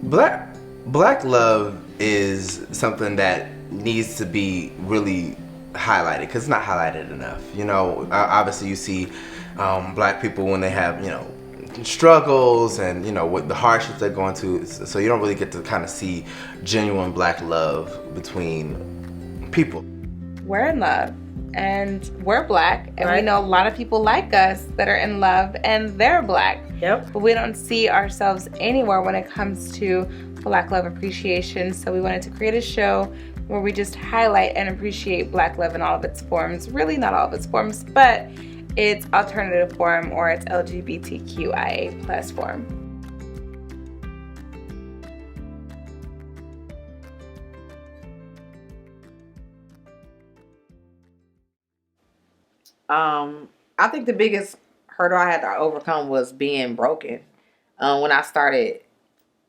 Black love is something that needs to be really highlighted because it's not highlighted enough. You know, obviously you see black people when they have, you know, struggles and, you know, what the hardships they're going to, so you don't really get to kind of see genuine black love between people. We're in love and we're black, and Right. we know a lot of people like us that are in love and they're black. Yep. But we don't see ourselves anywhere when it comes to black love appreciation. So we wanted to create a show where we just highlight and appreciate black love in all of its forms. Really not all of its forms, but its alternative form or its LGBTQIA plus form. I think the biggest hurdle I had to overcome was being broken. When I started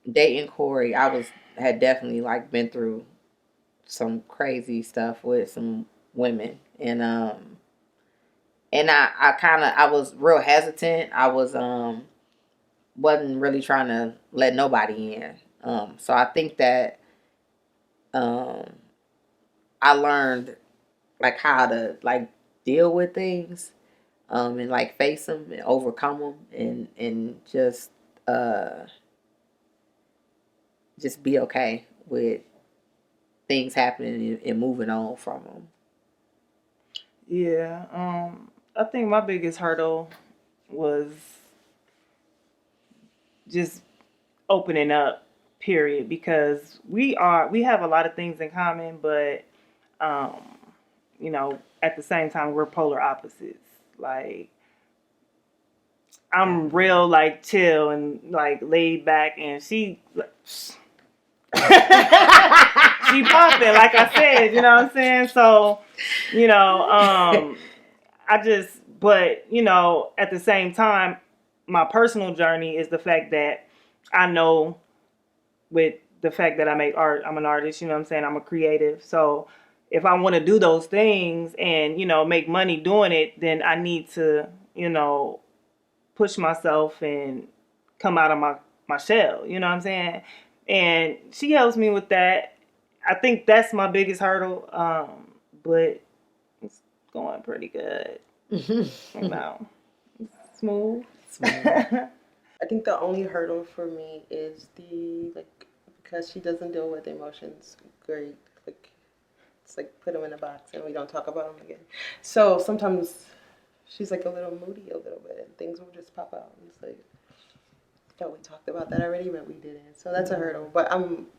dating Corey, had definitely like been through some crazy stuff with some women, and I was real hesitant. I wasn't really trying to let nobody in. So I think that I learned like how to like deal with things, and like face them and overcome them, and just be okay with things happening and moving on from them. Yeah, I think my biggest hurdle was just opening up, period, because we have a lot of things in common, but you know, at the same time we're polar opposites. Like I'm real like chill and like laid back, and she she popping, like I said, you know what I'm saying? So, you know, but, you know, at the same time, my personal journey is the fact that I know with the fact that I make art, I'm an artist, you know what I'm saying? I'm a creative. So if I want to do those things and, you know, make money doing it, then I need to, you know, push myself and come out of my shell, you know what I'm saying? And she helps me with that. I think that's my biggest hurdle, but it's going pretty good. You know, smooth. I think the only hurdle for me is because she doesn't deal with emotions great. Like, it's like put them in a box and we don't talk about them again. So sometimes she's like a little moody a little bit and things will just pop out. And it's like, I thought we talked about that already, but we didn't. So that's a hurdle. But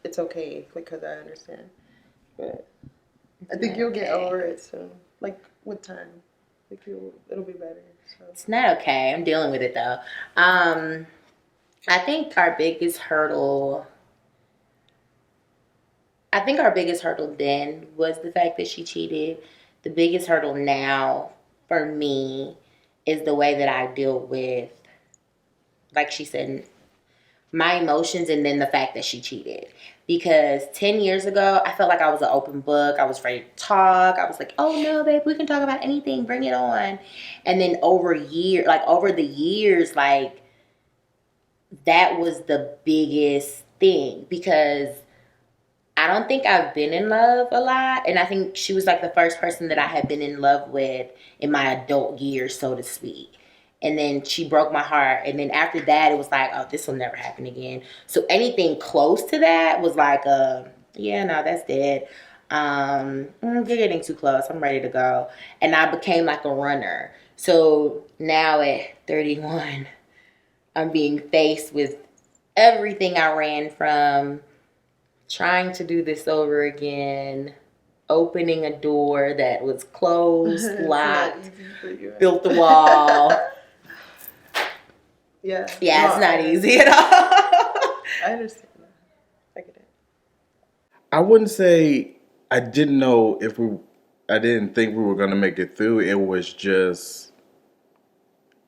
it's okay because I understand. But I think you'll get over it soon. Like with time. Like it'll be better. So. It's not okay. I'm dealing with it though. I think our biggest hurdle then was the fact that she cheated. The biggest hurdle now for me is the way that I deal with, like she said, my emotions, and then the fact that she cheated. Because 10 years ago, I felt like I was an open book. I was ready to talk. I was like, oh no, babe, we can talk about anything. Bring it on. And then over the years, like, that was the biggest thing. Because I don't think I've been in love a lot. And I think she was like the first person that I had been in love with in my adult years, so to speak. And then she broke my heart. And then after that, it was like, oh, this will never happen again. So anything close to that was like, yeah, no, that's dead. You're getting too close. I'm ready to go. And I became like a runner. So now at 31, I'm being faced with everything I ran from, trying to do this over again, opening a door that was closed, locked, built the wall. Yeah, it's not easy at all. I understand that. I get it. I wouldn't say I didn't know I didn't think we were going to make it through. It was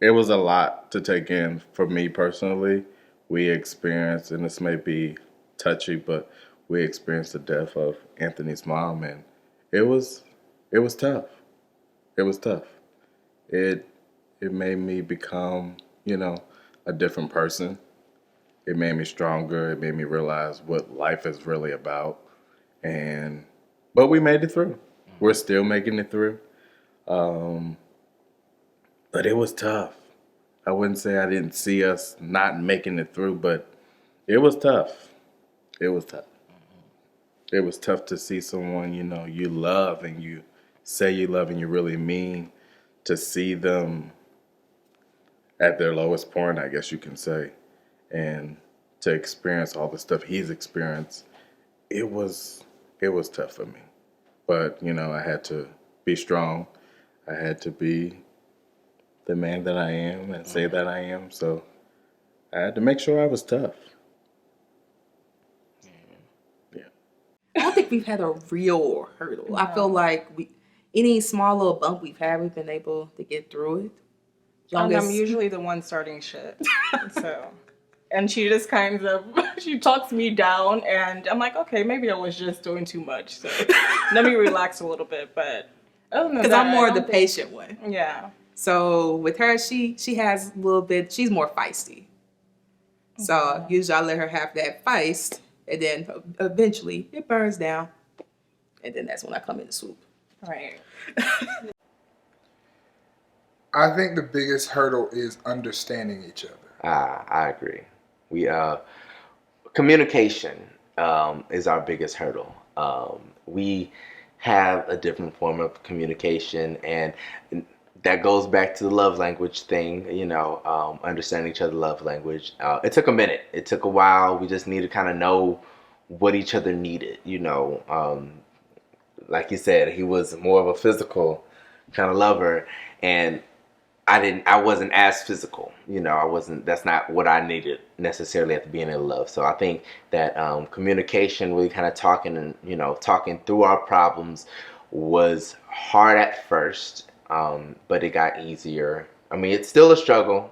a lot to take in for me personally. We experienced, and this may be touchy, but we experienced the death of Anthony's mom, and it was tough. It was tough. It made me become, you know, a different person. It made me stronger. It made me realize what life is really about. But we made it through. We're still making it through. But it was tough. I wouldn't say I didn't see us not making it through, but it was tough. It was tough. It was tough to see someone, you love and you say you love and you really mean, to see them at their lowest point, I guess you can say, and to experience all the stuff he's experienced. It was tough for me. But, I had to be strong. I had to be the man that I am and say that I am. So I had to make sure I was tough. Yeah. I don't think we've had a real hurdle. I feel like any small little bump we've had, we've been able to get through it. And I'm usually the one starting shit. So, and she just kind of, she talks me down, and I'm like, okay, maybe I was just doing too much. So let me relax a little bit. But other than that, because I'm more the patient one. Yeah. So with her, she has a little bit. She's more feisty. So usually I let her have that feist, and then eventually it burns down, and then that's when I come in to swoop. Right. I think the biggest hurdle is understanding each other. I agree. Communication is our biggest hurdle. We have a different form of communication, and that goes back to the love language thing, understanding each other's love language. It took a minute. It took a while. We just needed to kind of know what each other needed, like you said, he was more of a physical kind of lover, and I wasn't as physical, that's not what I needed necessarily at the beginning of love. So I think that communication, really kind of talking and, talking through our problems was hard at first, but it got easier. I mean, it's still a struggle,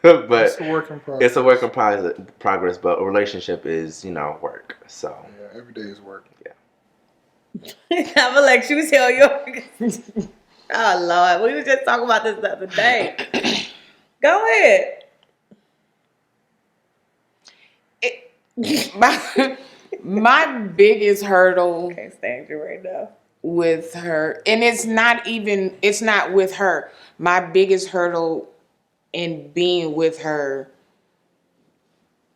but It's a work in progress. It's a work in progress, but a relationship is, work. So Yeah, every day is work. Yeah. I'm gonna let you tell yours. Oh Lord, we were just talking about this the other day. Go ahead. My biggest hurdle Can't stand you right now. with her, and it's not with her. My biggest hurdle in being with her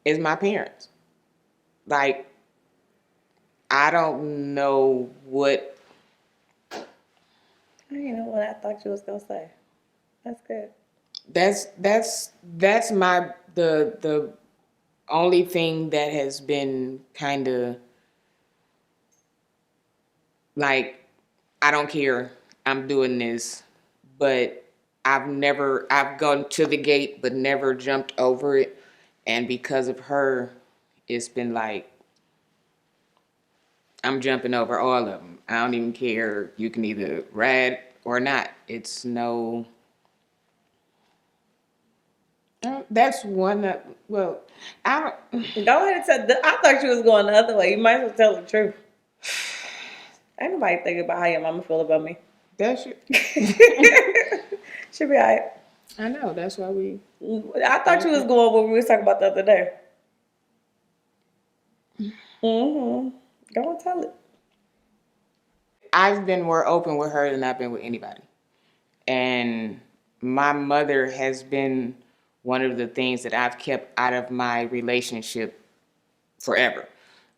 is my parents. Like, I don't know what. You know what I thought you was gonna say. That's good. That's my the only thing that has been kind of like, I don't care, I'm doing this, but I've gone to the gate but never jumped over it, and because of her, it's been like I'm jumping over all of them. I don't even care. You can either ride or not. It's no. That's one that. Well, I don't. Go ahead and tell. I thought you was going the other way. You might as well tell the truth. Ain't nobody thinking about how your mama feel about me. That's. She'll be alright. I know. That's why we. I thought you was going what we was talking about the other day. Mm-hmm. Go and tell it. I've been more open with her than I've been with anybody. And my mother has been one of the things that I've kept out of my relationship forever.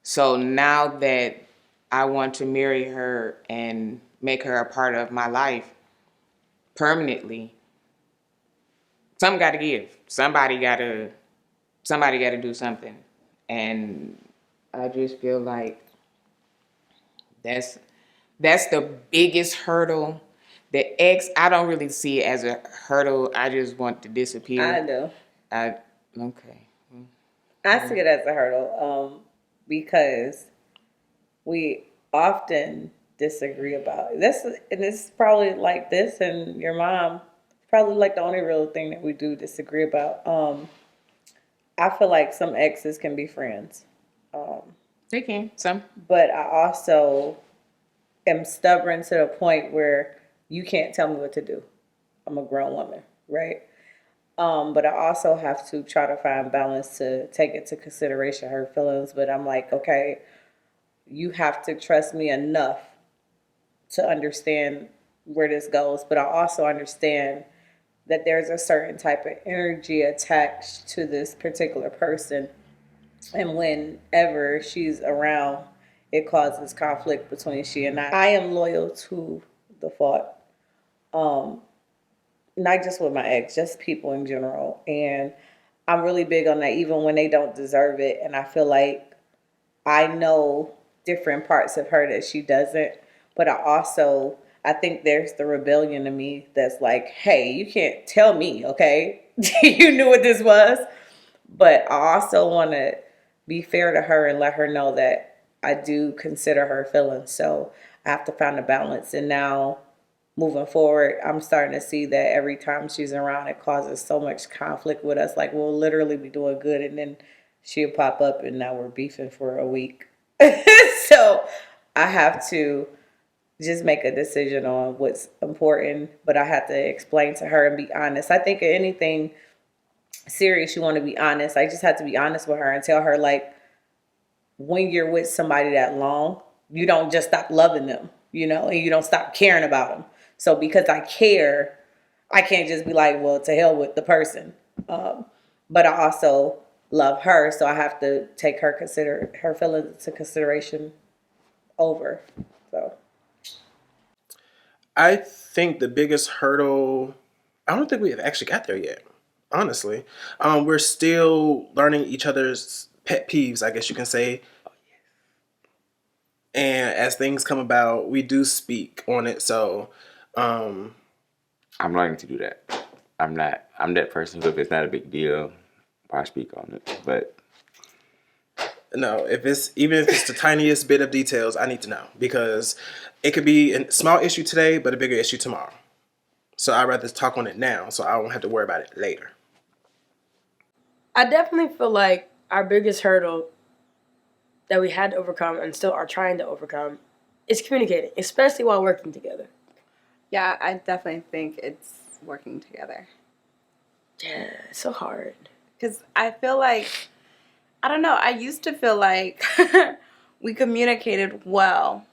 So now that I want to marry her and make her a part of my life permanently, something got to give. Somebody got to do something. And I just feel like that's the biggest hurdle. The ex, I don't really see it as a hurdle. I just want to disappear. I do. Okay. I see it as a hurdle because we often disagree about this, and it's probably like this and your mom. Probably like the only real thing that we do disagree about. I feel like some exes can be friends. They can, some. But I also am stubborn to the point where you can't tell me what to do. I'm a grown woman, right? But I also have to try to find balance to take into consideration her feelings. But I'm like, okay, you have to trust me enough to understand where this goes. But I also understand that there's a certain type of energy attached to this particular person. And whenever she's around, it causes conflict between she and I. I am loyal to the fault. Not just with my ex, just people in general. And I'm really big on that, even when they don't deserve it. And I feel like I know different parts of her that she doesn't. But I think there's the rebellion in me that's like, hey, you can't tell me, okay? You knew what this was. But I also want to be fair to her and let her know that I do consider her feelings. So I have to find a balance. And now, moving forward, I'm starting to see that every time she's around, it causes so much conflict with us. Like, we'll literally be doing good, and then she'll pop up, and now we're beefing for a week. So I have to just make a decision on what's important, but I have to explain to her and be honest. I think anything serious, you want to be honest. I just have to be honest with her and tell her, like, when you're with somebody that long, you don't just stop loving them, and you don't stop caring about them. So because I care, I can't just be like, well, to hell with the person. But I also love her, so I have to take her feelings into consideration over. So I think the biggest hurdle, I don't think we have actually got there yet, honestly. We're still learning each other's pet peeves, I guess you can say. And as things come about, we do speak on it. So, I'm learning to do that. I'm that person who, if it's not a big deal, I speak on it. But no, even if it's the tiniest bit of details, I need to know, because it could be a small issue today, but a bigger issue tomorrow. So I'd rather talk on it now, so I won't have to worry about it later. I definitely feel like our biggest hurdle that we had to overcome and still are trying to overcome is communicating, especially while working together. Yeah, I definitely think it's working together. Yeah, it's so hard. Because I feel like, I don't know, I used to feel like we communicated well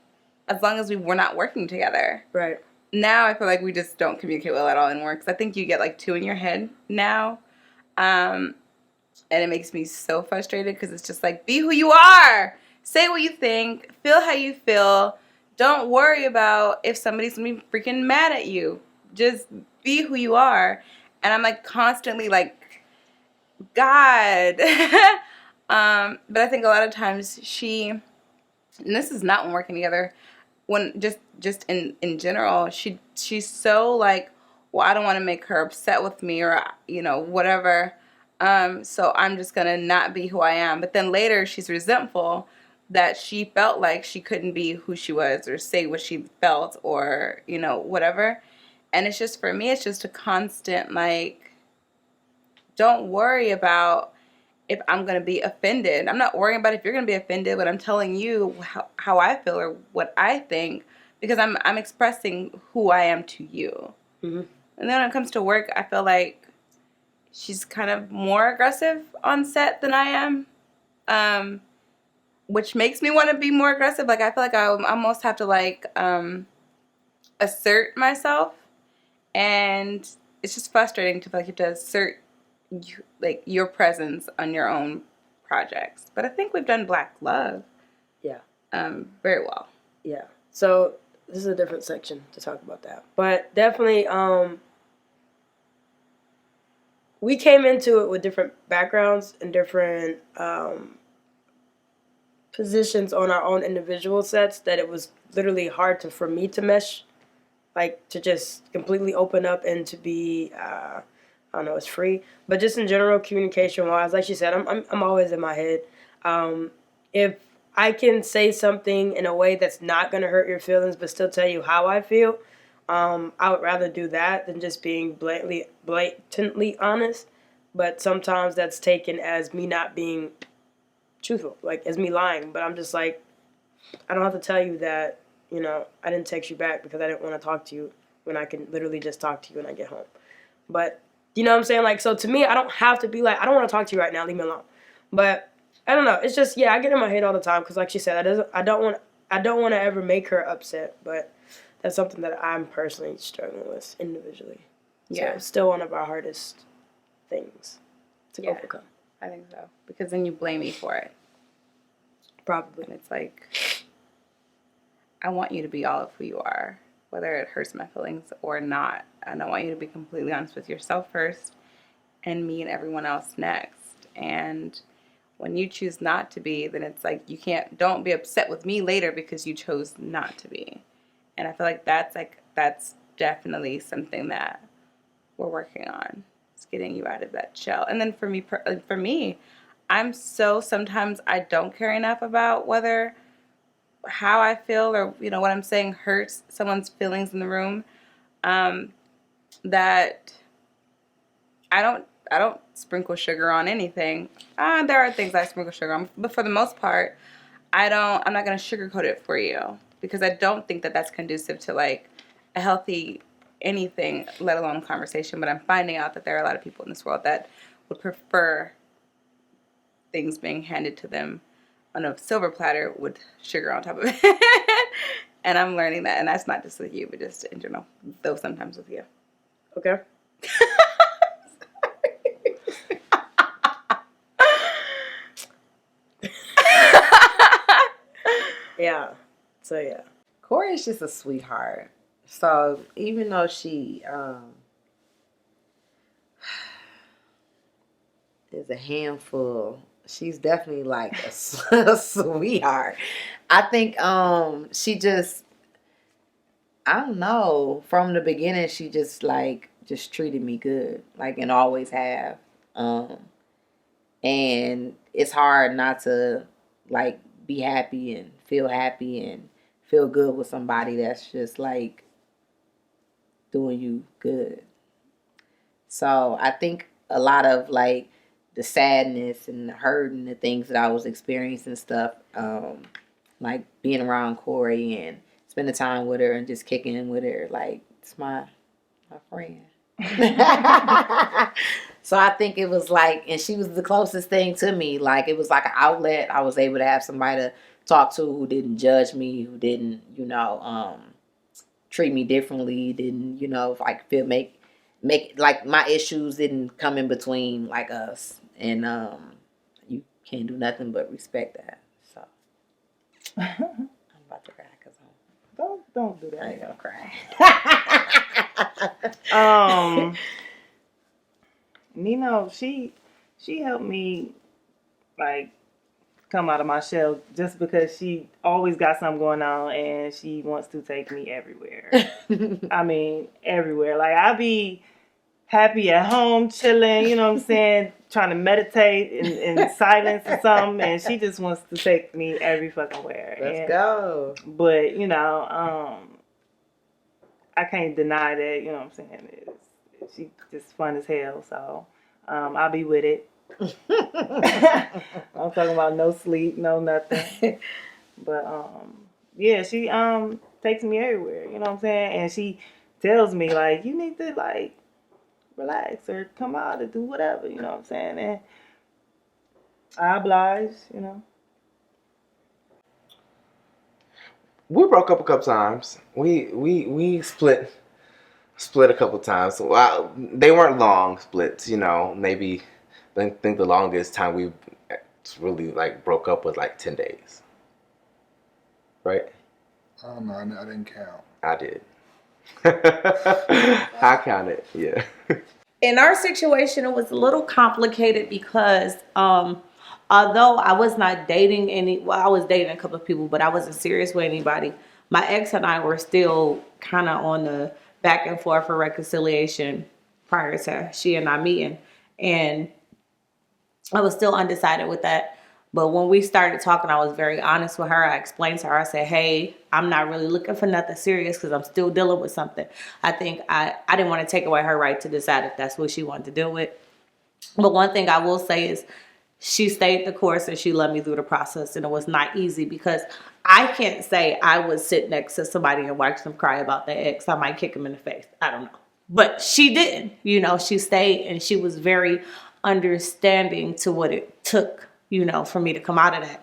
as long as we were not working together. Right. Now I feel like we just don't communicate well at all anymore, because I think you get like two in your head now. And it makes me so frustrated, because it's just like, be who you are. Say what you think. Feel how you feel. Don't worry about if somebody's going to be freaking mad at you. Just be who you are. And I'm like constantly like, God. But I think a lot of times and this is not when working together, when just in general, she's so like, well, I don't want to make her upset with me, or whatever. So I'm just gonna not be who I am. But then later she's resentful that she felt like she couldn't be who she was, or say what she felt, or whatever. And it's just, for me, it's just a constant like, don't worry about if I'm gonna be offended. I'm not worrying about if you're gonna be offended, but I'm telling you how I feel or what I think, because I'm expressing who I am to you. Mm-hmm. And then when it comes to work, I feel like she's kind of more aggressive on set than I am, which makes me want to be more aggressive. Like, I feel like I almost have to like assert myself, and it's just frustrating to feel like you have to assert your presence on your own projects. But I think we've done Black Love, Yeah. very well. Yeah. So this is a different section to talk about that, but definitely, we came into it with different backgrounds and different positions on our own individual sets, that it was literally hard for me to mesh, like to just completely open up and to be, I don't know, it's free. But just in general, communication-wise, like she said, I'm always in my head. If I can say something in a way that's not going to hurt your feelings but still tell you how I feel, I would rather do that than just being blatantly honest. But sometimes that's taken as me not being truthful, like as me lying. But I'm just like, I don't have to tell you that, I didn't text you back because I didn't want to talk to you, when I can literally just talk to you when I get home. But You know what I'm saying? Like, so to me, I don't have to be like, I don't want to talk to you right now. Leave me alone. But I don't know. It's just, yeah, I get in my head all the time because, like she said, I don't want to ever make her upset. But that's something that I'm personally struggling with individually. Yeah. So it's still one of our hardest things to overcome. I think so. Because then you blame me for it. Probably. And it's like, I want you to be all of who you are, whether it hurts my feelings or not. And I want you to be completely honest with yourself first and me and everyone else next. And when you choose not to be, then it's like don't be upset with me later because you chose not to be. And I feel like that's definitely something that we're working on. It's getting you out of that shell. And then for me, I'm sometimes I don't care enough about how I feel or, what I'm saying hurts someone's feelings in the room, that I don't sprinkle sugar on anything. There are things I sprinkle sugar on, but for the most part, I'm not going to sugarcoat it for you because I don't think that that's conducive to like a healthy anything, let alone conversation. But I'm finding out that there are a lot of people in this world that would prefer things being handed to them on a silver platter with sugar on top of it. And I'm learning that, and that's not just with you, but just in general, though sometimes with you. Okay. Yeah. So yeah. Corey is just a sweetheart. So even though she is a handful, she's definitely like a sweetheart. I think she just, I don't know, from the beginning she just treated me good, like, and always have. And it's hard not to like be happy and feel good with somebody that's just like doing you good. So I think a lot of like the sadness and the hurt and the things that I was experiencing stuff, like being around Corey and spending time with her and just kicking in with her, like it's my friend. So I think it was like, and she was the closest thing to me. Like it was like an outlet. I was able to have somebody to talk to who didn't judge me, who didn't, treat me differently, didn't, like make like my issues didn't come in between like us. And you can't do nothing but respect that. So I'm about to cry because Don't do that. I ain't gonna cry. She helped me like come out of my shell just because she always got something going on and she wants to take me everywhere. I mean, everywhere. Like I be happy at home, chilling, you know what I'm saying, trying to meditate in silence or something, and she just wants to take me every fucking where. Let's go. But, I can't deny that, you know what I'm saying, she just fun as hell, so I'll be with it. I'm talking about no sleep, no nothing. But, yeah, she takes me everywhere, you know what I'm saying, and she tells me, like, you need to, like, relax or come out and do whatever, you know what I'm saying? And I oblige, We broke up a couple times. We split a couple times. Well, they weren't long splits, maybe I think the longest time we really like broke up was like 10 days. Right? I don't know, I didn't count. I did. I counted, yeah. In our situation, it was a little complicated because although I was not dating I was dating a couple of people, but I wasn't serious with anybody. My ex and I were still kind of on the back and forth for reconciliation prior to she and I meeting. And I was still undecided with that. But when we started talking, I was very honest with her. I explained to her, I said, hey, I'm not really looking for nothing serious because I'm still dealing with something. I think I didn't want to take away her right to decide if that's what she wanted to deal with. But one thing I will say is she stayed the course and she led me through the process. And it was not easy because I can't say I would sit next to somebody and watch them cry about their ex. I might kick them in the face. I don't know. But she didn't, she stayed and she was very understanding to what it took, for me to come out of that.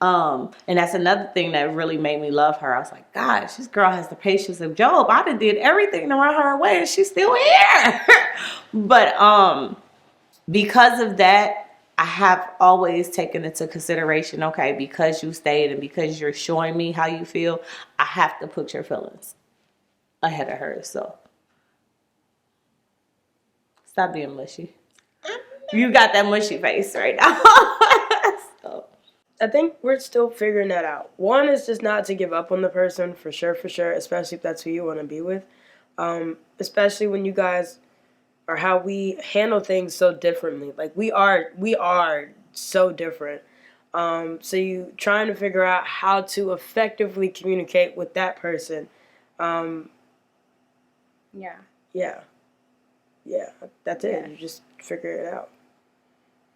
And that's another thing that really made me love her. I was like, gosh, this girl has the patience of Job. I done did everything to run her away and she's still here. But because of that, I have always taken into consideration, okay, because you stayed and because you're showing me how you feel, I have to put your feelings ahead of hers. So stop being mushy. You got that mushy face right now. So. I think we're still figuring that out. One is just not to give up on the person, for sure, especially if that's who you want to be with. Especially when you guys are how we handle things so differently. Like we are so different. So you trying to figure out how to effectively communicate with that person. Yeah. That's it. You just figure it out.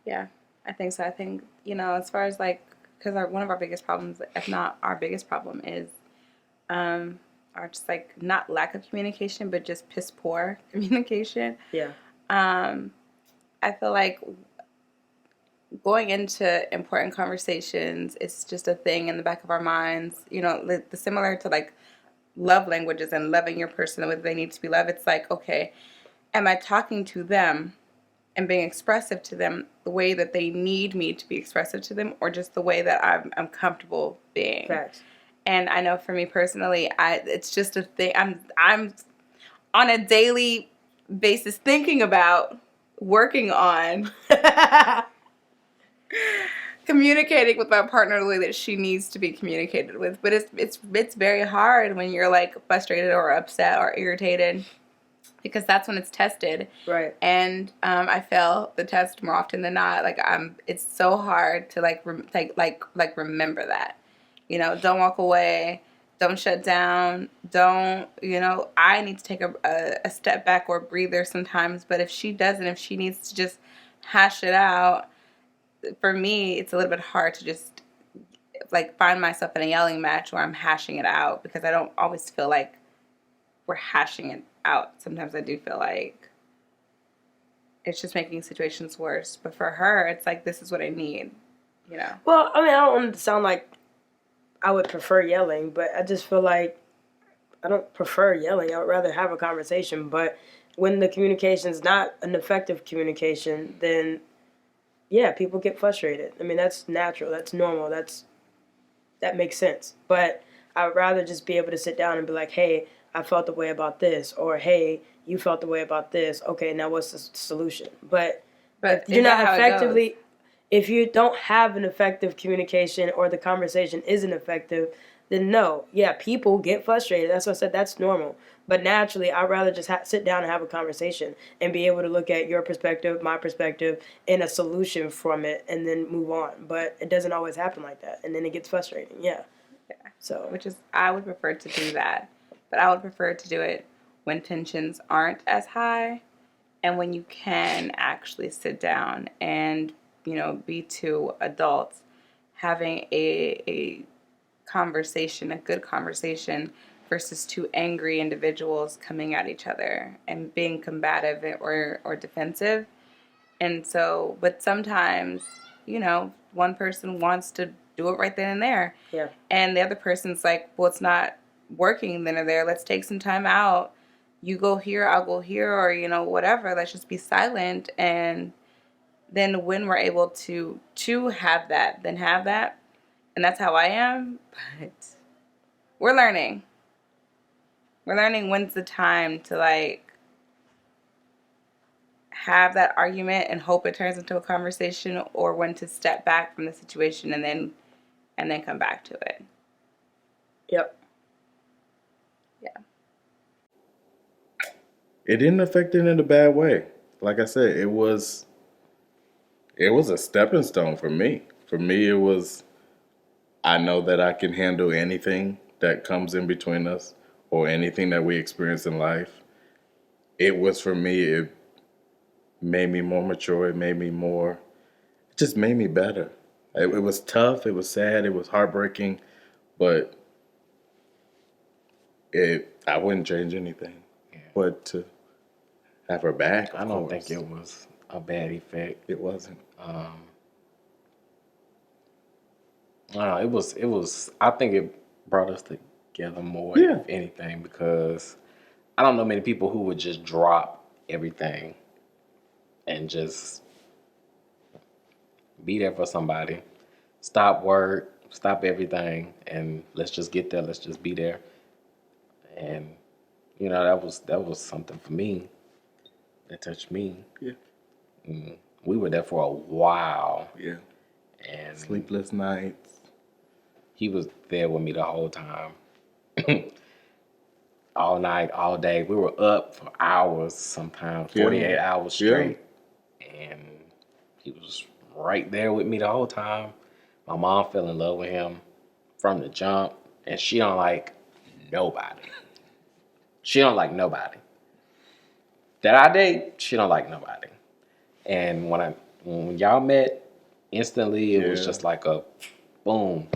Yeah, I think so. I think, as far as because one of our biggest problems, if not our biggest problem, is our just not lack of communication, but just piss poor communication. Yeah. I feel like going into important conversations, it's just a thing in the back of our minds, similar to love languages and loving your person the way they need to be loved. It's okay, am I talking to them and being expressive to them the way that they need me to be expressive to them, or just the way that I'm comfortable being? Facts. And I know for me personally, it's just a thing. I'm on a daily basis thinking about working on communicating with my partner the way that she needs to be communicated with. But it's very hard when you're frustrated or upset or irritated, because that's when it's tested. Right. And I fail the test more often than not. It's so hard to remember that. Don't walk away. Don't shut down. Don't, I need to take a step back or a breather sometimes. But if she doesn't, if she needs to just hash it out, for me, it's a little bit hard to just find myself in a yelling match where I'm hashing it out, because I don't always feel like we're hashing it out. Sometimes I do feel like it's just making situations worse. But for her, it's this is what I need, Well, I don't want it to sound like I would prefer yelling, but I just feel like I don't prefer yelling. I would rather have a conversation. But when the communication's not an effective communication, then yeah, people get frustrated. That's natural. That's normal. That makes sense. But I would rather just be able to sit down and be like, hey, I felt the way about this, or hey, you felt the way about this. Okay, now what's the solution? But if you're not effectively, if you don't have an effective communication, or the conversation isn't effective, then no. Yeah, people get frustrated. That's what I said. That's normal. But naturally, I'd rather just sit down and have a conversation and be able to look at your perspective, my perspective, and a solution from it, and then move on. But it doesn't always happen like that, and then it gets frustrating. Yeah. So, I would prefer to do that, but I would prefer to do it when tensions aren't as high, and when you can actually sit down and be two adults having a conversation, a good conversation, versus two angry individuals coming at each other and being combative or defensive. And so, but sometimes, one person wants to do it right then and there. Yeah. And the other person's like, well, it's not working then or there. Let's take some time out. You go here, I'll go here, or, whatever. Let's just be silent. And then when we're able to have that, then have that. And that's how I am. But we're learning. We're learning when's the time to have that argument and hope it turns into a conversation, or when to step back from the situation and then come back to it. Yep. Yeah. It didn't affect it in a bad way. Like I said, it was a stepping stone for me. For me, it was, I know that I can handle anything that comes in between us, or anything that we experience in life. It was, for me, it made me more mature. It just made me better. It was tough. It was sad. It was heartbreaking. But I wouldn't change anything. But have her back. I don't think it was a bad effect. It wasn't. I don't know, it was. I think it brought us together more, Yeah. if anything, because I don't know many people who would just drop everything and just be there for somebody, stop work, stop everything, and let's just get there. Let's just be there. And you know, that was something for me that touched me. Yeah. We were there for a while. Yeah. And Sleepless nights. he was there with me the whole time. All night, all day. We were up for hours sometimes, 48 hours straight. And he was right there with me the whole time. My mom fell in love with him from the jump, and she don't like nobody. She don't like nobody. That I date, she don't like nobody. And when y'all met, instantly it was just like a boom.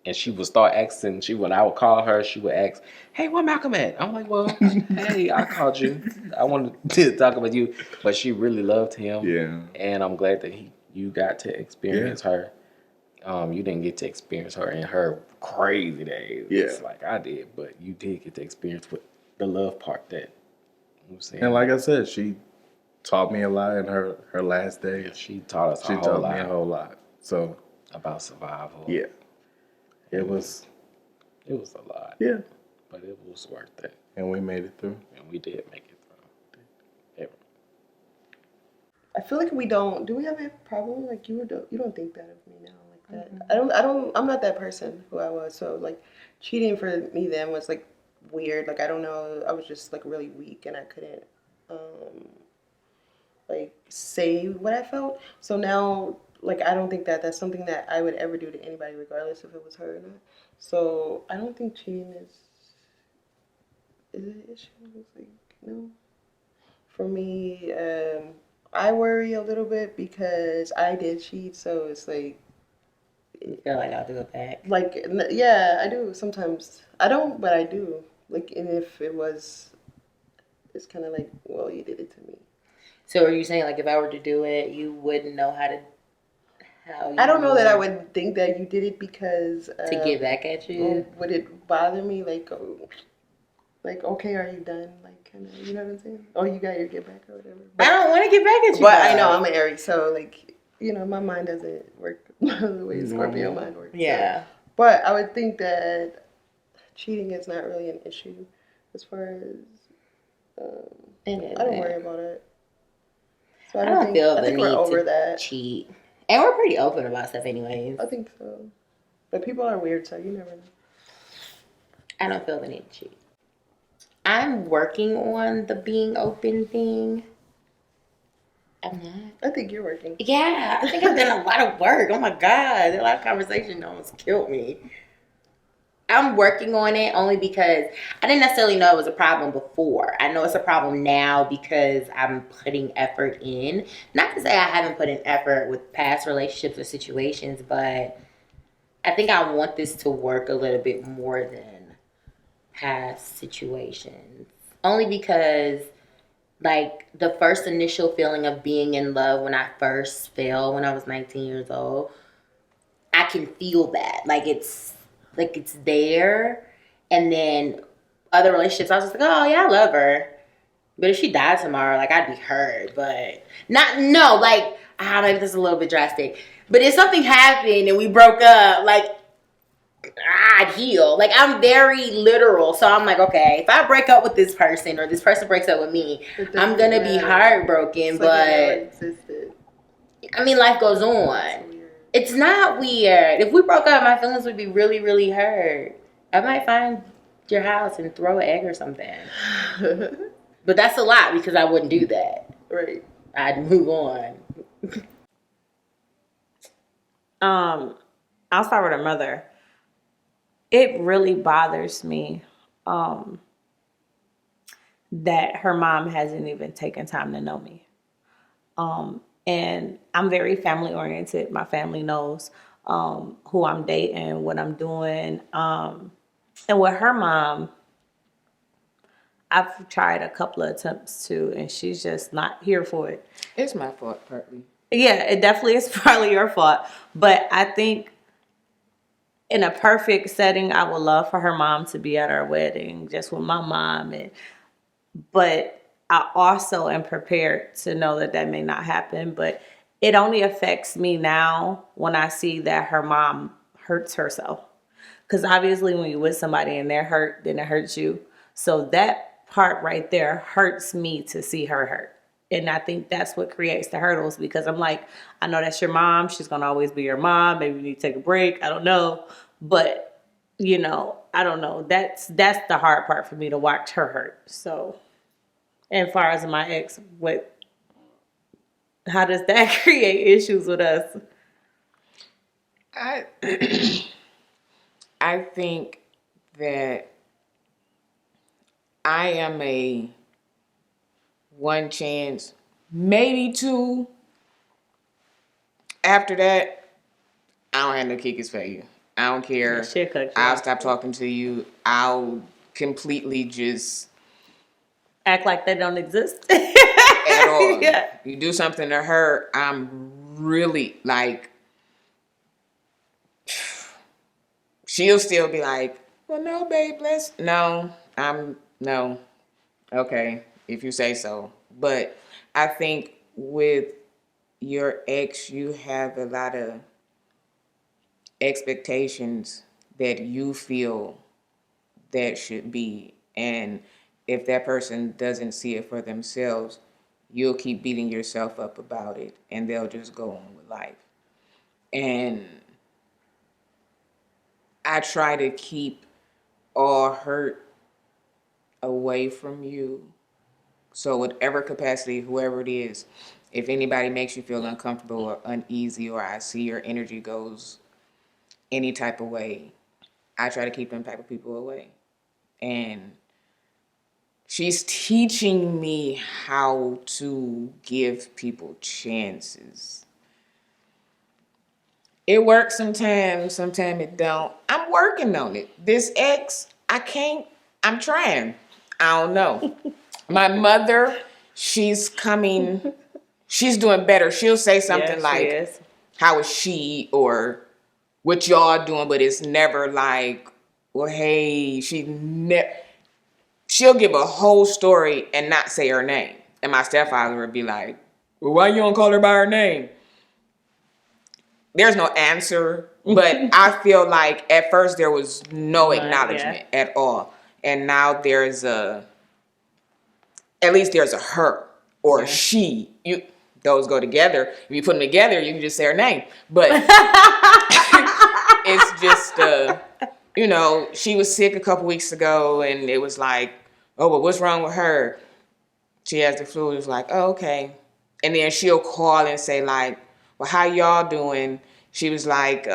And she would start asking, when I would call her, she would ask, hey, where Malcolm at? I'm like, well, hey, I called you. I wanted to talk about you. But she really loved him. Yeah. And I'm glad that you got to experience her. You didn't get to experience her in her crazy days. Yeah. Like I did. But you did get to experience with the love part that I'm saying. And like I said, she taught me a lot in her last days. Yeah, she taught us She taught me a whole lot. So about survival. Yeah. It was a lot. Yeah. But it was worth it. And we made it through. And we did make it through. I feel like we don't. Do we have a problem? Like you don't think that of me now like that. I'm not that person who I was. So like cheating for me then was like weird. Like I don't know. I was just like really weak and I couldn't like say what I felt. So now like I don't think that that's something that I would ever do to anybody regardless if it was her or not. So I don't think cheating is an issue. It's like no. For me, I worry a little bit because I did cheat, so it's like. You feel like I'll do it back? Like, yeah, I do sometimes. I don't, but I do. Like, and if it was, it's kind of like, well, you did it to me. So are you saying, like, if I were to do it, you wouldn't know I don't know that I would think that you did it because. To get back at you? Would it bother me? Like, okay, are you done? Like, kind of, you know what I'm saying? Oh, you got your get back or whatever. But, I don't want to get back at you. But I know I'm an Aries, so, like, you know, my mind doesn't work the way Scorpio mind works. Yeah. So. But I would think that cheating is not really an issue as far as. I don't worry about it. So I don't feel the think need we're over to that. cheat. And we're pretty open about stuff anyways. I think so. But people are weird, so you never know. I don't feel the need to cheat. I'm working on the being open thing. I'm not. I think you're working. Yeah, I think I've done a lot of work. Oh my God, a lot of conversation almost killed me. I'm working on it only because I didn't necessarily know it was a problem before. I know it's a problem now because I'm putting effort in. Not to say I haven't put in effort with past relationships or situations, but I think I want this to work a little bit more than past situations. Only because, like, the first initial feeling of being in love when I first fell when I was 19 years old, I can feel that. Like, it's there. And then other relationships, I was just like, oh yeah, I love her. But if she died tomorrow, like, I'd be hurt. But maybe that's a little bit drastic. But if something happened and we broke up, like, I'd heal. Like, I'm very literal. So I'm like, okay, if I break up with this person or this person breaks up with me, I'm going to be heartbroken. But I mean, life goes on. It's not weird. If we broke up, my feelings would be really, really hurt. I might find your house and throw an egg or something. But that's a lot because I wouldn't do that. Right. I'd move on. I'll start with her mother. It really bothers me that her mom hasn't even taken time to know me. And I'm very family oriented. My family knows who I'm dating, what I'm doing. And with her mom, I've tried a couple of attempts too, and she's just not here for it. It's my fault, partly. Yeah, it definitely is probably your fault. But I think in a perfect setting, I would love for her mom to be at our wedding, just with my mom. But I also am prepared to know that that may not happen. But it only affects me now when I see that her mom hurts herself. Because obviously when you're with somebody and they're hurt, then it hurts you. So that part right there hurts me to see her hurt. And I think that's what creates the hurdles, because I'm like, I know that's your mom. She's going to always be your mom. Maybe you need to take a break. I don't know. But, you know, I don't know. That's the hard part for me, to watch her hurt. So, and as far as my ex, how does that create issues with us? I think that I am a one chance, maybe two. After that, I don't have no kickers for you. I don't care. I'll stop talking to you. I'll completely just act like they don't exist at all. Yeah. You do something to her, I'm really like, she'll still be like, well, no, babe, no. Okay, if you say so. But I think with your ex, you have a lot of expectations that you feel that should be. And if that person doesn't see it for themselves, you'll keep beating yourself up about it, and they'll just go on with life. And I try to keep all hurt away from you. So whatever capacity, whoever it is, if anybody makes you feel uncomfortable or uneasy, or I see your energy goes any type of way, I try to keep them type of people away. And she's teaching me how to give people chances. It works sometimes it don't. I'm working on it. This ex, I'm trying. I don't know. My mother, she's doing better. She'll say something like, how is she, or what y'all doing, but it's never like, well, hey, she'll give a whole story and not say her name. And my stepfather would be like, well, why you don't call her by her name? There's no answer, but I feel like at first there was no acknowledgement at all. And now at least there's a her or a she. Those go together. If you put them together, you can just say her name. But it's just, she was sick a couple weeks ago, and it was like, oh, but what's wrong with her? She has the flu. It was like, oh, okay. And then she'll call and say like, well, how y'all doing? She was like,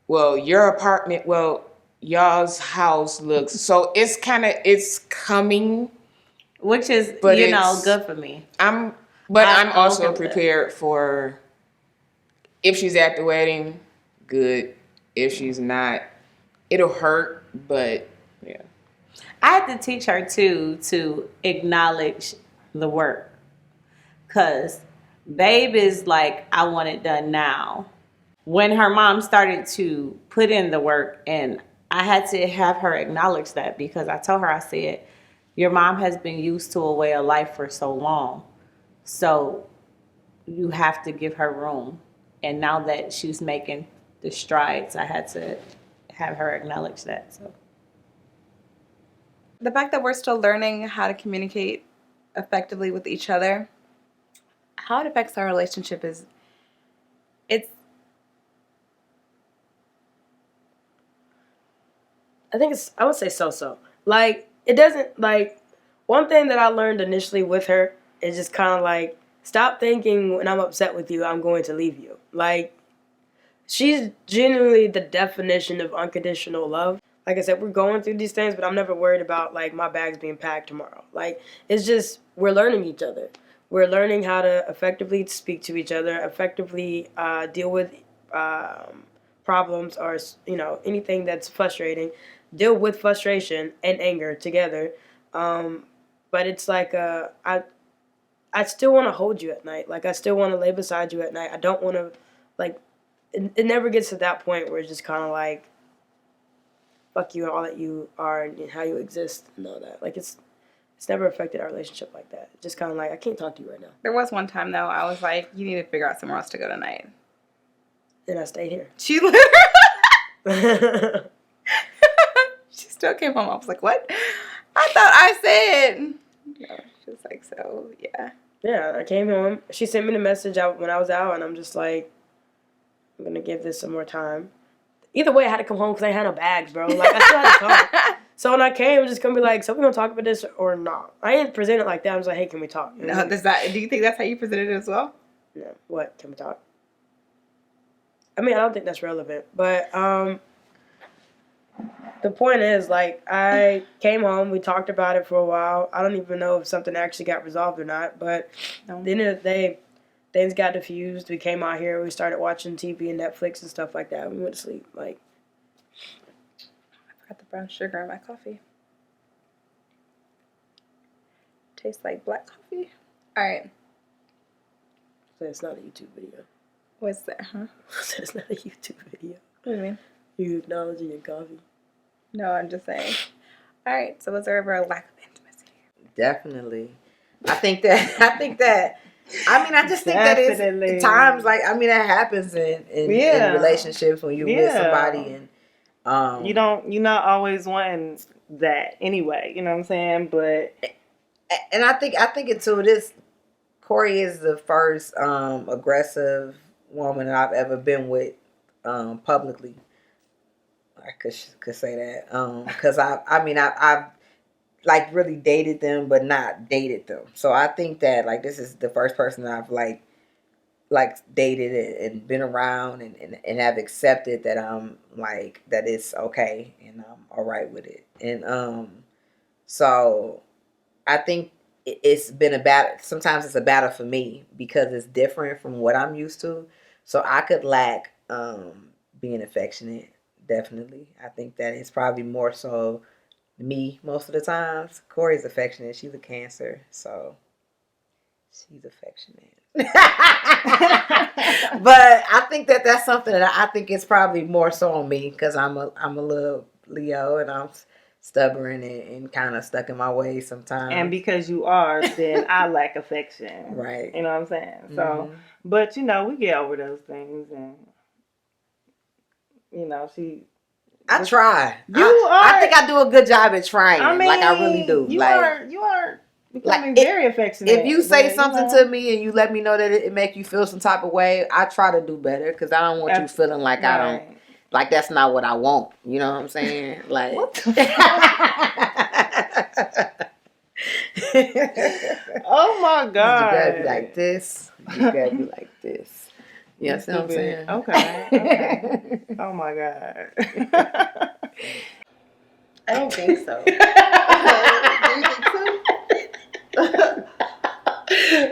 well, your apartment, y'all's house looks, so it's coming. Which is, good for me. I'm also prepared for, if she's at the wedding, good. If she's not, it'll hurt, but yeah. I had to teach her too to acknowledge the work. Cause babe is like, I want it done now. When her mom started to put in the work, and I had to have her acknowledge that, because I told her, I said, your mom has been used to a way of life for so long. So you have to give her room. And now that she's making the strides, I had to have her acknowledge that. So the fact that we're still learning how to communicate effectively with each other, how it affects our relationship I would say so. Like, it doesn't, like, one thing that I learned initially with her is just kind of like, stop thinking when I'm upset with you, I'm going to leave you. Like, she's genuinely the definition of unconditional love. Like I said, we're going through these things, but I'm never worried about, like, my bags being packed tomorrow. Like, it's just, we're learning each other. We're learning how to effectively speak to each other, effectively deal with problems or, anything that's frustrating. deal with frustration and anger together. But it's like I still want to hold you at night. Like I still want to lay beside you at night. I don't want to like. It never gets to that point where it's just kind of like, fuck you and all that you are and how you exist and all that. Like it's never affected our relationship like that. It's just kind of like, I can't talk to you right now. There was one time though, I was like, you need to figure out somewhere else to go tonight. And I stayed here. She she still came home. I was like, what? I thought I said. No, she was like, so yeah. Yeah, I came home. She sent me the message out when I was out, and I'm just like, I'm gonna give this some more time. Either way, I had to come home because I had no bags, bro. Like I still had to talk. So when I came, I'm just gonna be like, so we gonna talk about this or not? I didn't present it like that. I was like, hey, can we talk? No, do you think that's how you presented it as well? No. What? Can we talk? I mean, I don't think that's relevant, but the point is, like, I came home, we talked about it for a while. I don't even know if something actually got resolved or not, but at the end of the day, things got diffused. We came out here, we started watching TV and Netflix and stuff like that. We went to sleep. Like, I forgot the brown sugar in my coffee. Tastes like black coffee. All right. So it's not a YouTube video. What's that, huh? So it's not a YouTube video. What do you mean? You acknowledging your coffee. No, I'm just saying. All right. So was there ever a lack of intimacy? Definitely. I think that. I mean, I just think that it's times like that happens in relationships when you're with somebody and you're not always wanting that anyway. You know what I'm saying? But I think it too. Corey is the first aggressive woman that I've ever been with publicly. I could say that because I've like really dated them but not dated them. So I think that like this is the first person that I've like dated and been around and have accepted that I'm like that it's okay and I'm all right with it. And so I think it's been a battle. Sometimes it's a battle for me because it's different from what I'm used to. So I could lack being affectionate. Definitely. I think that it's probably more so me most of the times. Corey's affectionate. She's a Cancer. So she's affectionate. But I think that that's something that I think it's probably more so on me because I'm a little Leo and I'm stubborn and kind of stuck in my ways sometimes. And because you are, then I lack affection. Right. You know what I'm saying? So, but we get over those things and I try. I think I do a good job at trying. I really do. You are becoming very affectionate. If you say something to me and you let me know that it make you feel some type of way, I try to do better because I don't want you feeling like I don't. Like that's not what I want. You know what I'm saying? Like. Oh my God! You gotta be like this. You gotta be like this. You know what I'm saying? Okay. Oh my God. I don't think so. Do you think so?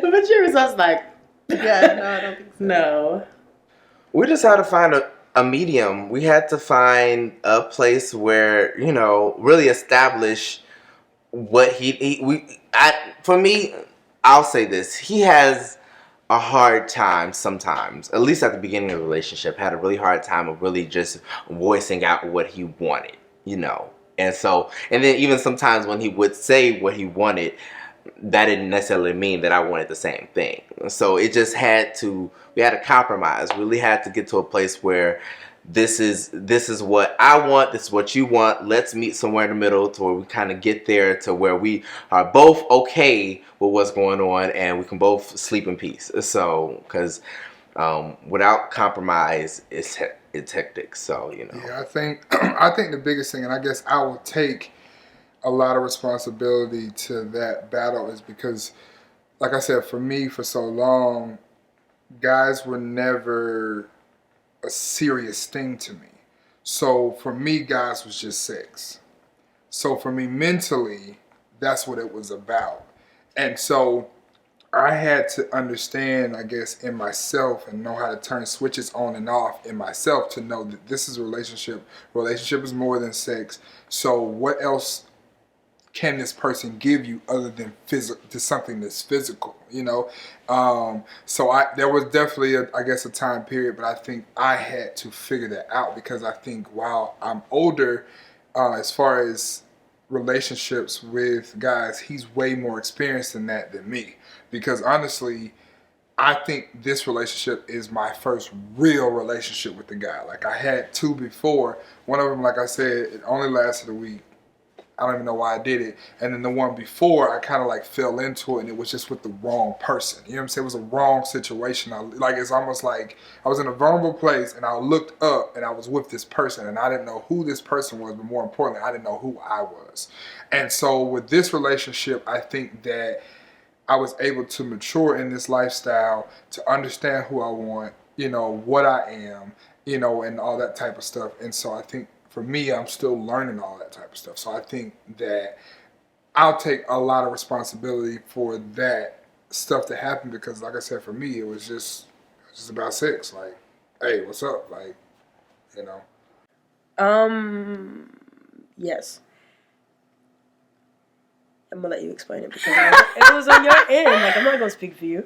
But your results like, yeah, no, I don't think so. No. We just had to find a medium. We had to find a place where, really establish what for me, I'll say this. He has a hard time sometimes, at least at the beginning of the relationship, had a really hard time of really just voicing out what he wanted, And so, and then even sometimes when he would say what he wanted, that didn't necessarily mean that I wanted the same thing. So it just we had to compromise, really had to get to a place where this is what I want, this is what you want, let's meet somewhere in the middle to where we kind of get there to where we are both okay with what's going on and we can both sleep in peace. So, because without compromise, it's hectic. So, Yeah, I think the biggest thing, and I guess I will take a lot of responsibility to that battle is because, like I said, for me, for so long, guys were never a serious thing to me. So for me, guys was just sex. So for me mentally, that's what it was about. And so I had to understand, I guess, in myself and know how to turn switches on and off in myself to know that this is a relationship. Relationship is more than sex. So what else can this person give you other than something that's physical, you know? So there was definitely, a time period, but I think I had to figure that out because I think while I'm older, as far as relationships with guys, he's way more experienced in that than me. Because honestly, I think this relationship is my first real relationship with the guy. Like I had two before. One of them, like I said, it only lasted a week. I don't even know why I did it. And then the one before, I kind of like fell into it, and it was just with the wrong person. You know what I'm saying? It was a wrong situation. It's almost like I was in a vulnerable place, and I looked up, and I was with this person, and I didn't know who this person was, but more importantly, I didn't know who I was. And so with this relationship, I think that I was able to mature in this lifestyle, to understand who I want, you know, what I am, you know, and all that type of stuff. And so I think for me, I'm still learning all that type of stuff. So I think that I'll take a lot of responsibility for that stuff to happen because, like I said, for me, it was just about sex. Like, hey, what's up? Like, you know. Yes. I'm gonna let you explain it because it was on your end. Like, I'm not gonna speak for you.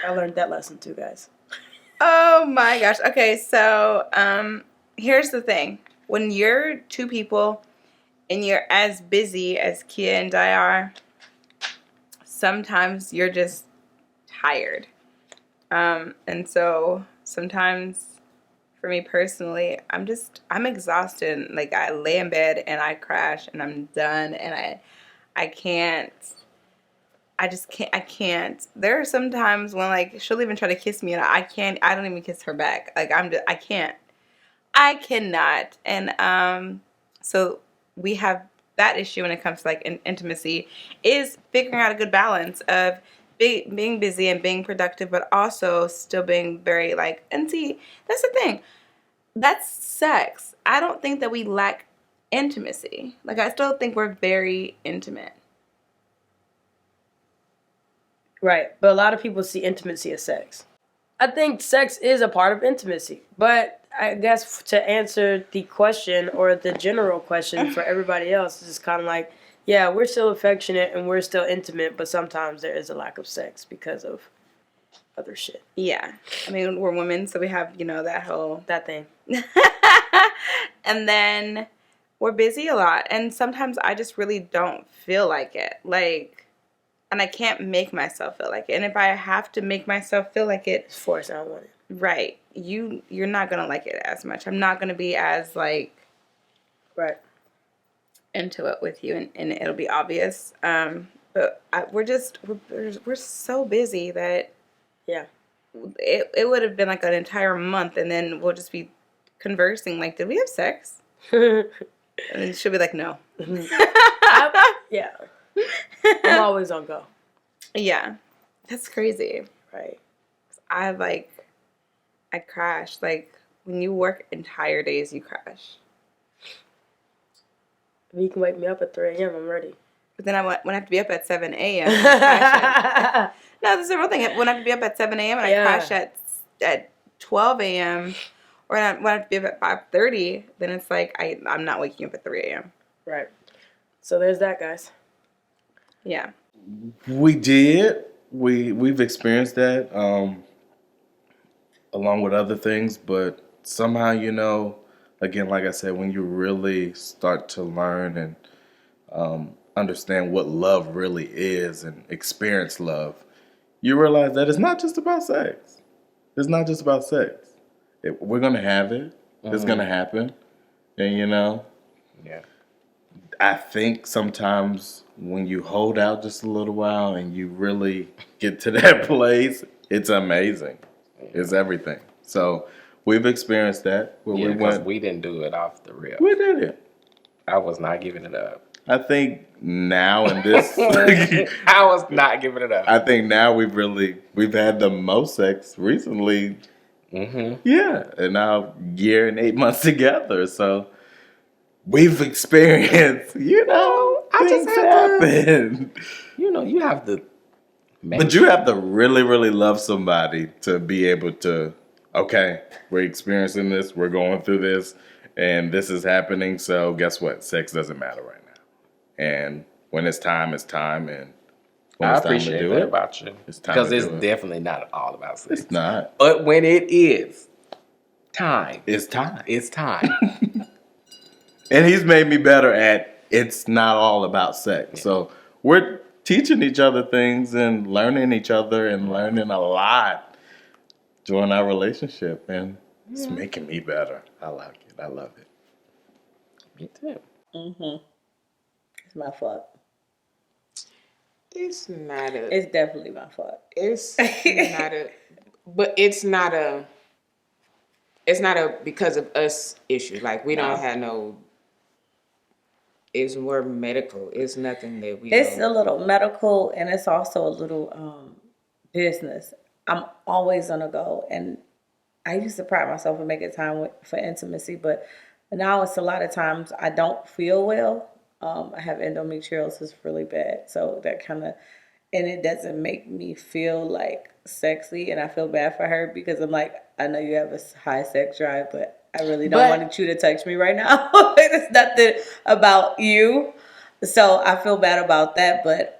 I learned that lesson too, guys. Oh my gosh. Okay, so here's the thing. When you're two people and you're as busy as Kia and Di are, sometimes you're just tired. And so sometimes for me personally, I'm exhausted. Like I lay in bed and I crash and I'm done and I can't. I can't. There are some times when like she'll even try to kiss me and I don't even kiss her back. Like I cannot. And so we have that issue when it comes to like intimacy is figuring out a good balance of being busy and being productive, but also still being very like, and see, that's the thing. That's sex. I don't think that we lack intimacy. Like I still think we're very intimate. Right, but a lot of people see intimacy as sex. I think sex is a part of intimacy, but I guess to answer the question or the general question for everybody else is kind of like, yeah, we're still affectionate and we're still intimate, but sometimes there is a lack of sex because of other shit. Yeah, I mean we're women, so we have that thing. And then we're busy a lot, and sometimes I just really don't feel like it. Like. And I can't make myself feel like it. And if I have to make myself feel like it, it's forced. I don't want it. Right. You're not gonna like it as much. I'm not gonna be as like right into it with you, and it'll be obvious. But we're so busy that it would have been like an entire month, and then we'll just be conversing like, did we have sex? And then she'll be like, no. Yeah. I'm always on go. Yeah. That's crazy. Right. I crash. Like, when you work entire days, you crash. If you can wake me up at 3 a.m., I'm ready. But then when I have to be up at 7 a.m. No, this is the real thing. When I have to be up at 7 a.m. and I crash at 12 a.m. or when I have to be up at 5:30, then it's like I'm not waking up at 3 a.m. Right. So there's that, guys. Yeah. We did. We've experienced that along with other things, but somehow, you know, again, like I said, when you really start to learn and understand what love really is and experience love, you realize that it's not just about sex. It's not just about sex. We're going to have it. It's going to happen. And, you know, I think sometimes when you hold out just a little while and you really get to that place, it's amazing. It's everything. So we've experienced that. We didn't do it off the rip. We did it. I was not giving it up. I think now in this... I was not giving it up. I think now we've had the most sex recently. Mm-hmm. Yeah. And now year and 8 months together. So... we've experienced, you know, Things happen. You have to. But you have to really, really love somebody to be able to, okay, we're experiencing this, we're going through this, and this is happening. So guess what? Sex doesn't matter right now. And when it's time, and when I it's time to appreciate do that it, about you. it's time Because to it's do it. definitely not all about sex. It's not. But when it is time, It's time. it's time. And he's made me better at it's not all about sex. Yeah. So we're teaching each other things and learning each other and learning a lot during our relationship. And it's making me better. I like it. I love it. Me too. It's my fault. It's not a. It's definitely my fault. It's not a. But it's not a. It's not a because of us issue. Like we don't have no. It's more medical. It's nothing that we. It's a little medical, and it's also a little business. I'm always on the go, and I used to pride myself in making time for intimacy, but now it's a lot of times I don't feel well. I have endometriosis really bad, so that kind of, and it doesn't make me feel like sexy, and I feel bad for her because I'm like, I know you have a high sex drive, but I really don't want you to touch me right now. It's nothing about you. So I feel bad about that. But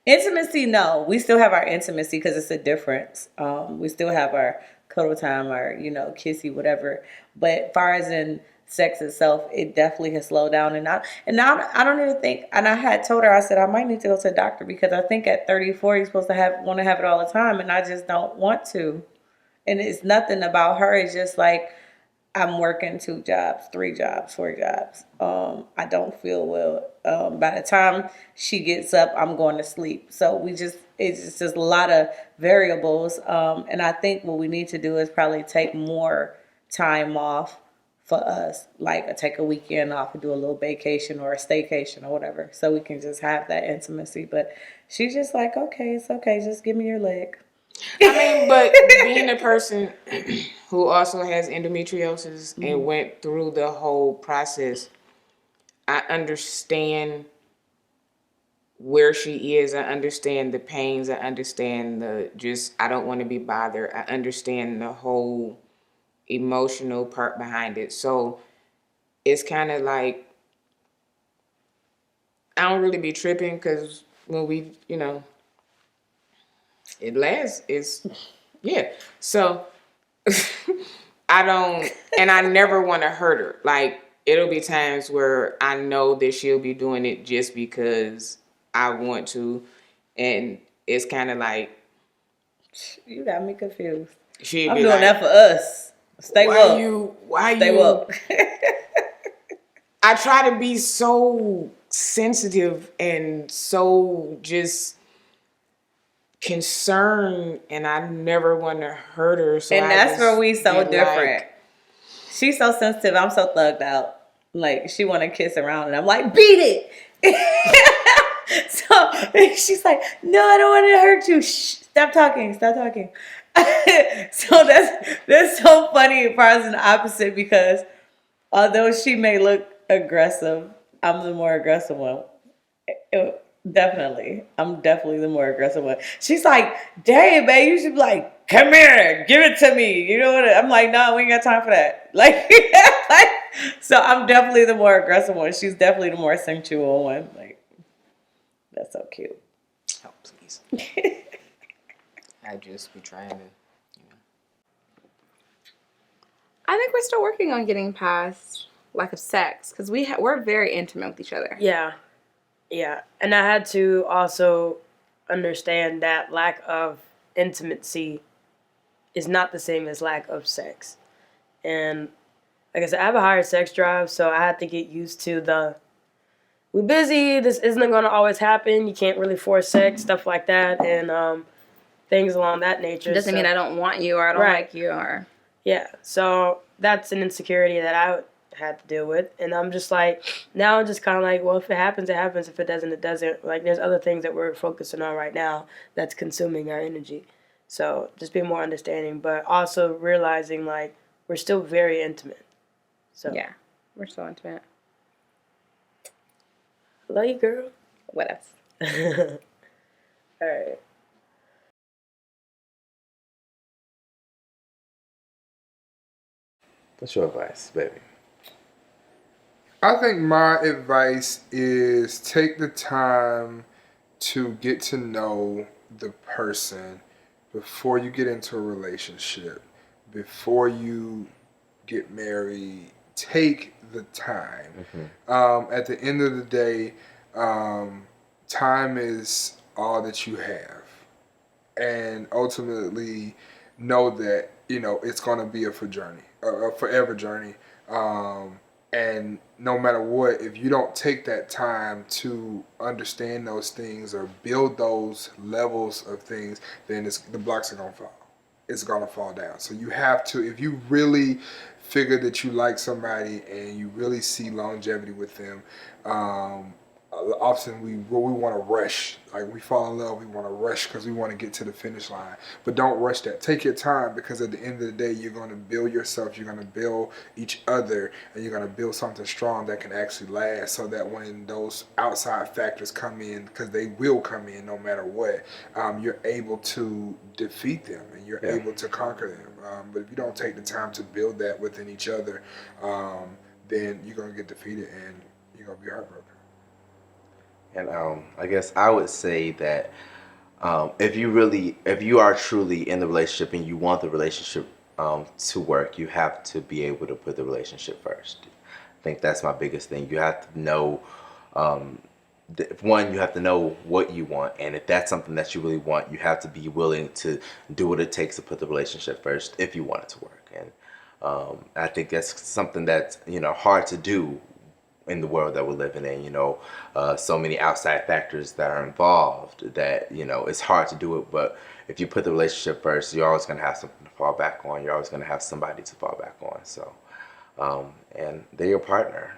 intimacy, no. We still have our intimacy because it's a difference. We still have our cuddle time, our, kissy, whatever. But as far as in sex itself, it definitely has slowed down. And now I don't even think, and I had told her, I said, I might need to go to the doctor because I think at 34, you're supposed to want to have it all the time. And I just don't want to. And it's nothing about her. It's just like, I'm working 2 jobs, 3 jobs, 4 jobs. I don't feel well. By the time she gets up, I'm going to sleep. So it's just a lot of variables. And I think what we need to do is probably take more time off for us, like take a weekend off and do a little vacation or a staycation or whatever, so we can just have that intimacy. But she's just like, okay, it's okay, just give me your leg. I mean, but being a person who also has endometriosis and went through the whole process, I understand where she is. I understand the pains. I understand I don't want to be bothered. I understand the whole emotional part behind it. So it's kind of like, I don't really be tripping because when we, it lasts, So I don't, and I never want to hurt her. Like, it'll be times where I know that she'll be doing it just because I want to. And it's kind of like, you got me confused. I'm doing that for us. Stay woke. Stay woke. I try to be so sensitive and so just concerned, and I never want to hurt her. So and that's where we so different. She's so sensitive. I'm so thugged out. Like, she want to kiss around, and I'm like, beat it. So she's like, no, I don't want to hurt you. Shh, stop talking. So that's so funny as far as an opposite, because although she may look aggressive, I'm the more aggressive one. Definitely. I'm definitely the more aggressive one. She's like, dang, babe, you should be like, come here, give it to me. You know what? I'm like, no, we ain't got time for that. Like, so I'm definitely the more aggressive one. She's definitely the more sensual one. Like, that's so cute. Oh, please. I just be trying to, I think we're still working on getting past lack of sex because we're very intimate with each other. Yeah, and I had to also understand that lack of intimacy is not the same as lack of sex. And like I said, I have a higher sex drive, so I had to get used to we're busy, this isn't going to always happen, you can't really force sex, stuff like that, and things along that nature. It doesn't mean I don't want you or I don't like you or... Yeah, so that's an insecurity that I had to deal with, and I'm just like, now I'm just kind of like, well, if it happens, it happens. If it doesn't, it doesn't. Like, there's other things that we're focusing on right now that's consuming our energy. So just be more understanding, but also realizing like we're still very intimate. So yeah, we're still intimate. Love you, girl. What else? All right. What's your advice, baby? I think my advice is take the time to get to know the person before you get into a relationship, before you get married. Take the time. At the end of the day, time is all that you have. And ultimately know that, it's going to be a forever journey. And no matter what, if you don't take that time to understand those things or build those levels of things, then the blocks are going to fall. It's going to fall down. So you have to, if you really figure that you like somebody and you really see longevity with them, often we want to rush. Like, we fall in love, we want to rush because we want to get to the finish line. But don't rush that. Take your time, because at the end of the day, you're going to build yourself, you're going to build each other, and you're going to build something strong that can actually last, so that when those outside factors come in, because they will come in no matter what, you're able to defeat them and you're able to conquer them. But if you don't take the time to build that within each other, then you're going to get defeated and you're going to be heartbroken. And I guess I would say that if you are truly in the relationship and you want the relationship to work, you have to be able to put the relationship first. I think that's my biggest thing. You have to know, one, you have to know what you want, and if that's something that you really want, you have to be willing to do what it takes to put the relationship first if you want it to work. And I think that's something that's hard to do in the world that we're living in. So many outside factors that are involved that it's hard to do it. But if you put the relationship first, you're always going to have something to fall back on. You're always going to have somebody to fall back on. So and they're your partner.